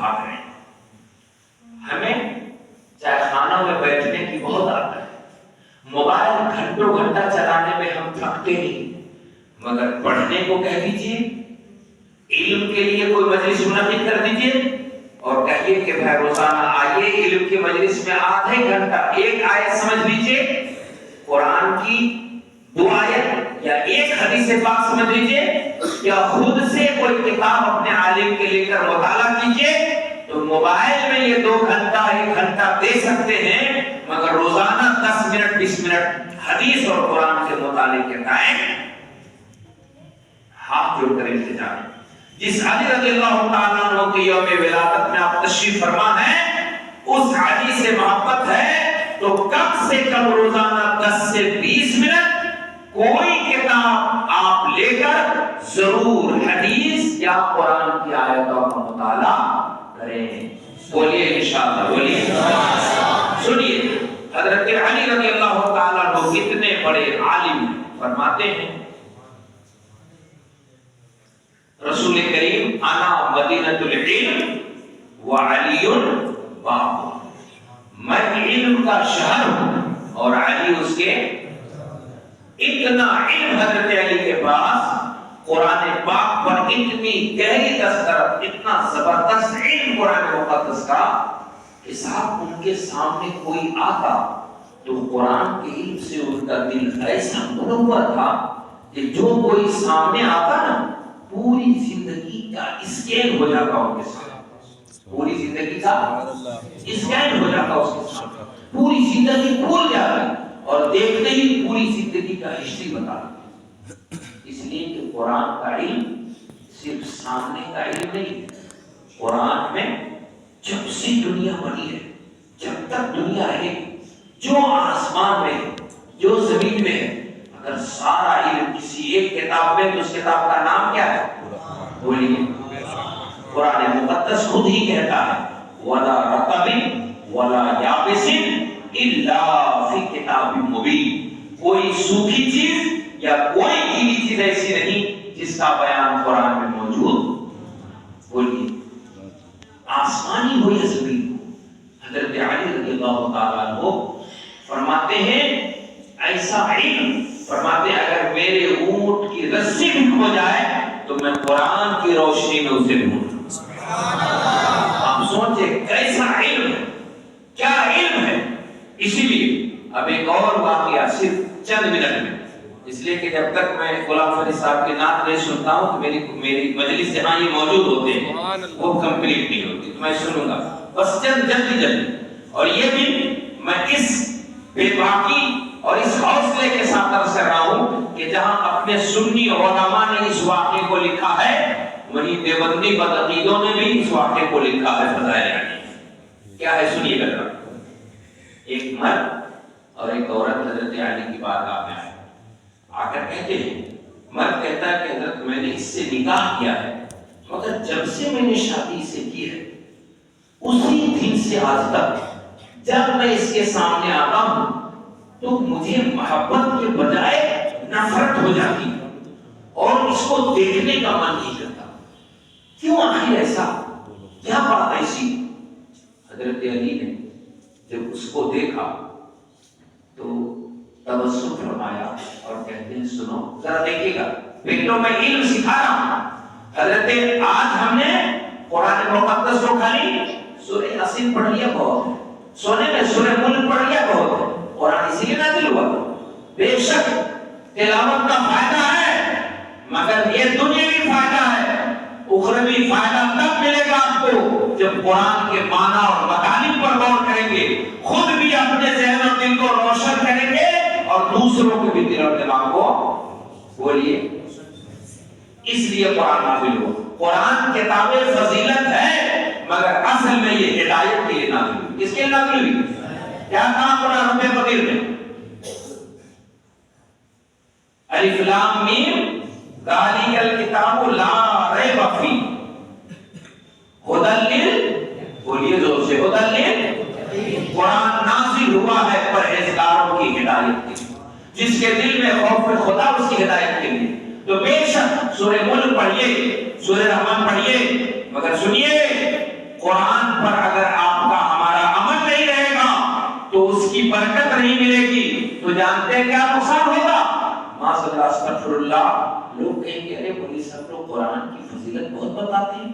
بھاگ رہے ہیں. ہمیں چائے خانوں میں بیٹھنے کی بہت عادت ہے, موبائل گھنٹوں گھنٹہ چلانے میں ہم تھکتے نہیں, مگر پڑھنے کو کہہ دیجیے, علم کے لیے کوئی مجلس منعقد کر دیجیے اور کہیے کہ بھائی روزانہ آئیے علم کی مجلس میں آدھے گھنٹہ ایک آیت سمجھ لیجیے, قرآن کی 2 آیت یا ایک حدیث پاک سمجھ لیجیے, یا خود سے کوئی کتاب اپنے عالم کے لے کر مطالعہ کیجیے, تو موبائل میں یہ 2 گھنٹہ 1 گھنٹہ دے سکتے ہیں, مگر روزانہ 10 منٹ 20 منٹ حدیث اور قرآن کے مطالعے کے ٹائم ہاتھ جوڑ کر التجا. جس علی رضی اللہ تعالیٰ عنہ کی یوم ولادت میں آپ تشریف فرما ہیں, اس علی سے محبت ہے تو کم سے کم روزانہ 10 سے 20 منٹ کوئی کتاب آپ لے کر ضرور حدیث یا قرآن کی آیتوں کا مطالعہ کریں. بولیے انشاءاللہ, بولیے. سنیے حضرت علی رضی اللہ تعالیٰ عنہ کتنے بڑے عالم فرماتے ہیں, رسول کریم انا مدینۃ العلم وعلی باب, میں علم کا شہر ہوں اور علی اس کے. اتنا علم حضرت علی کے پاس, قرآن پاک پر اتنی گہری دسترس, اتنا زبردست علم قرآن مقدس کا کہ صاحب ان کے سامنے کوئی آتا تو قرآن کے علم سے ان کا دل ایسا بھرا ہوا تھا کہ جو کوئی سامنے آتا نا پوری زندگی کا اسکین ہو جاتا ان کے سامنے, پوری زندگی کا اسکین ہو جاتا اس کے سامنے, پوری زندگی بھول جاتی اور دیکھتے ہی پوری زندگی کا ہسٹری بتا دیتے. اس لیے کہ قرآن کا علم صرف سامنے کا علم نہیں ہے. قرآن میں جب سے دنیا بنی ہے, جب تک دنیا ہے, جو آسمان میں ہے, جو زمین میں ہے, اگر سارا علم کسی ایک کتاب میں, تو اس کتاب کا نام کیا ہے؟ بولیے. قرآن مقدس خود ہی کہتا ہے وَلَا رَطَبٍ وَلَا يَابِسٍ إِلَّا فِي كِتَابٍ مُبِينٍ, کوئی سوکھی چیز یا کوئی گیلی چیز ایسی نہیں جس کا بیان قرآن میں موجود. بولیے. آسمانی ہو یا زمین ہو, حضرت علی رضی اللہ تعالیٰ عنہ فرماتے ہیں ایسا علم, فرماتے ہیں اگر میرے اونٹ کی رسی بھی کھو جائے تو میں قرآن کی روشنی میں اسے ڈھونڈوں. آپ سوچیں کیسا علم ہے, کیا علم ہے. اسی لیے اب ایک اور واقعہ صرف چند منٹ میں, اس لیے کہ جب تک میں غلام فرید صاحب کی نعت نہیں سنتا ہوں تو میری مجلس جہاں یہ موجود ہوتے ہیں وہ کمپلیٹ نہیں ہوتی, تو میں سنوں گا بس چند جلدی. اور یہ بھی میں اس بے باکی اور اس حوصلے کے ساتھ عرض کر رہا ہوں کہ جہاں اپنے سنی علماء نے اس واقعے کو لکھا ہے, وہیں دیوبندی بدعقیدوں نے بھی اس واقعے کو لکھا ہے. فضائل علی کیا ہے سنیے گا. ایک مرد اور ایک عورت حضرت علی کی بارگاہ میں آئے, آ کر کہتے ہیں, مرد کہتا ہے کہ حضرت میں نے اس سے نکاح کیا ہے, مگر جب سے میں نے شادی سے کی ہے اسی دن سے آج تک جب میں اس کے سامنے آتا ہوں تو مجھے محبت کے بجائے نفرت ہو جاتی اور اس کو دیکھنے کا من نہیں کرتا. کیوں آخر ایسا, کیا بات ایسی؟ حضرت علی نے جب اس کو دیکھا تو تبسم فرمایا اور کہتے ہیں سنو ذرا دیکھیے گا بیٹوں, میں علم سکھا رہا ہوں. حضرت آج ہم نے قرآن مقدس کو خالی سورہ یاسین پڑھ لیا بہت ہے, سونے میں سورہ ملک پڑھ لیا بہت ہے, قرآن اسی لیے نازل ہوا. بے شک تلاوت کا فائدہ ہے, مگر یہ دنیاوی فائدہ ہے, اخروی فائدہ تب ملے گا آپ کو جب قرآن کے معنی اور مطالب پر غور کریں گے, خود بھی اپنے ذہن اور دل کو روشن کریں گے اور دوسروں کے بھی دل اور دماغ کو. بولیے. اس لیے قرآن نازل ہوا. قرآن کتاب فضیلت ہے مگر اصل میں یہ ہدایت کے لیے نازل ہوئی. کس کے لیے نازل ہوئی؟ کیا کہا قرآن رب قدیر میں؟ الف لام میم ذالک الکتاب لا ریب فیہ ھدی لل, بولیے زور سے, ھدی لل. قرآن نازل ہوا ہے پرہیزگاروں کی ہدایت کے لیے, جس کے دل میں خوف خدا اس کی ہدایت کے لیے. تو بے شک سورہ ملک پڑھیے, سورہ رحمان پڑھیے, مگر سنیے قرآن پر اگر آپ کا ہمارا عمل نہیں رہے گا تو اس کی برکت نہیں ملے گی، تو جانتے ہیں کیا نقصان ہوگا؟ ماذ اللہ استغفر اللہ، لوگ کہیں گے ارے مولوی صاحب لوگ قرآن کی فضیلت بہت بتاتے ہیں،